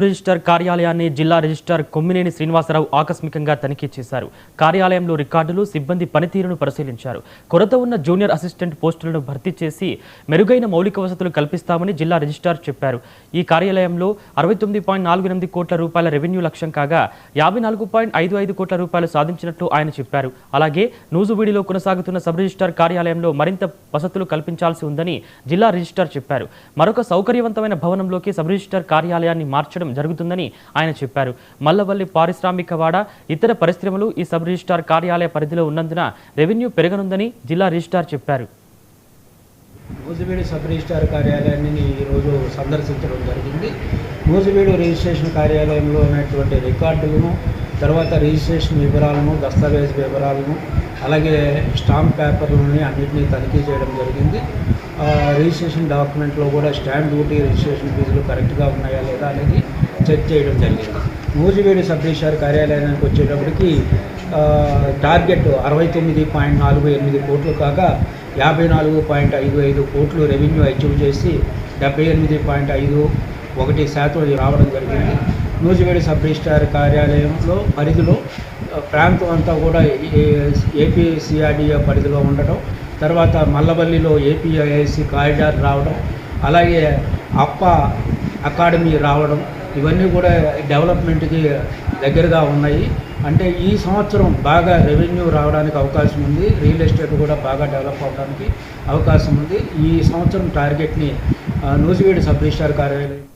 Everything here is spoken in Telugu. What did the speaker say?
రిజిస్టర్ కార్యాలయాన్ని జిల్లా రిజిస్టర్ కొమ్మినేని శ్రీనివాసరావు ఆకస్మికంగా తనిఖీ చేశారు. కార్యాలయంలో రికార్డులు, సిబ్బంది పనితీరును పరిశీలించారు. కొరత ఉన్న జూనియర్ అసిస్టెంట్ పోస్టులను భర్తీ చేసి మెరుగైన మౌలిక వసతులు కల్పిస్తామని జిల్లా రిజిస్ట్రార్ చెప్పారు. ఈ కార్యాలయంలో 69.48 కోట్ల రూపాయల రెవెన్యూ లక్ష్యం కాగా 54.55 కోట్ల రూపాయలు సాధించినట్లు ఆయన చెప్పారు. అలాగే నూజువీడిలో కొనసాగుతున్న సబ్ రిజిస్ట్రార్ కార్యాలయంలో మరింత వసతులు కల్పించాల్సి ఉందని జిల్లా రిజిస్ట్రార్ చెప్పారు. మరొక సౌకర్యవంతమైన భవనంలోకి సబ్ రిజిస్ట్రార్ కార్యాలయాన్ని మార్చడం జరుగుతుందని ఆయన చెప్పారు. మల్లవల్లి పారిశ్రామికవాడ, ఇతర పరిశ్రమలు ఈ సబ్ రిజిస్ట్రార్ కార్యాలయ పరిధిలో ఉన్నందున రెవెన్యూ పెరగనుందని జిల్లా రిజిస్ట్రార్ చెప్పారు. నూజివీడు సబ్ రిజిస్ట్రార్ కార్యాలయాన్ని ఈరోజు సందర్శించడం జరిగింది. నూజివీడు రిజిస్ట్రేషన్ కార్యాలయంలో ఉన్నటువంటి రికార్డులను, తర్వాత రిజిస్ట్రేషన్ వివరాలను, దస్తావేజ్ వివరాలను, అలాగే స్టాంప్ పేపర్లని అన్నింటినీ తనిఖీ చేయడం జరిగింది. రిజిస్ట్రేషన్ డాక్యుమెంట్లో కూడా స్టాంప్ డ్యూటీ, రిజిస్ట్రేషన్ ఫీజులు కరెక్ట్గా ఉన్నాయా లేదా అనేది చెక్ చేయడం జరిగింది. నూజివీడు సబ్ రిజిస్ట్రార్ కార్యాలయానికి వచ్చేటప్పటికి టార్గెట్ 69.48 కోట్లు కాగా 54.55 కోట్లు రెవెన్యూ అచీవ్ చేసి 78.51% రావడం జరిగింది. నూజివీడు సబ్ రిజిస్ట్రార్ కార్యాలయంలో పరిధిలో ప్రాంతం అంతా కూడా ఏపీ సిఆర్డీఏ పరిధిలో ఉండటం, తర్వాత మల్లవల్లిలో ఏపీఐఐసి కారిడార్ రావడం, అలాగే అప్ప అకాడమీ రావడం, ఇవన్నీ కూడా డెవలప్మెంట్కి దగ్గరగా ఉన్నాయి. అంటే ఈ సంవత్సరం బాగా రెవెన్యూ రావడానికి అవకాశం ఉంది. రియల్ ఎస్టేట్ కూడా బాగా డెవలప్ అవడానికి అవకాశం ఉంది. ఈ సంవత్సరం టార్గెట్ని నూజివీడు సబ్ రిజిస్ట్రార్ కార్యాలయం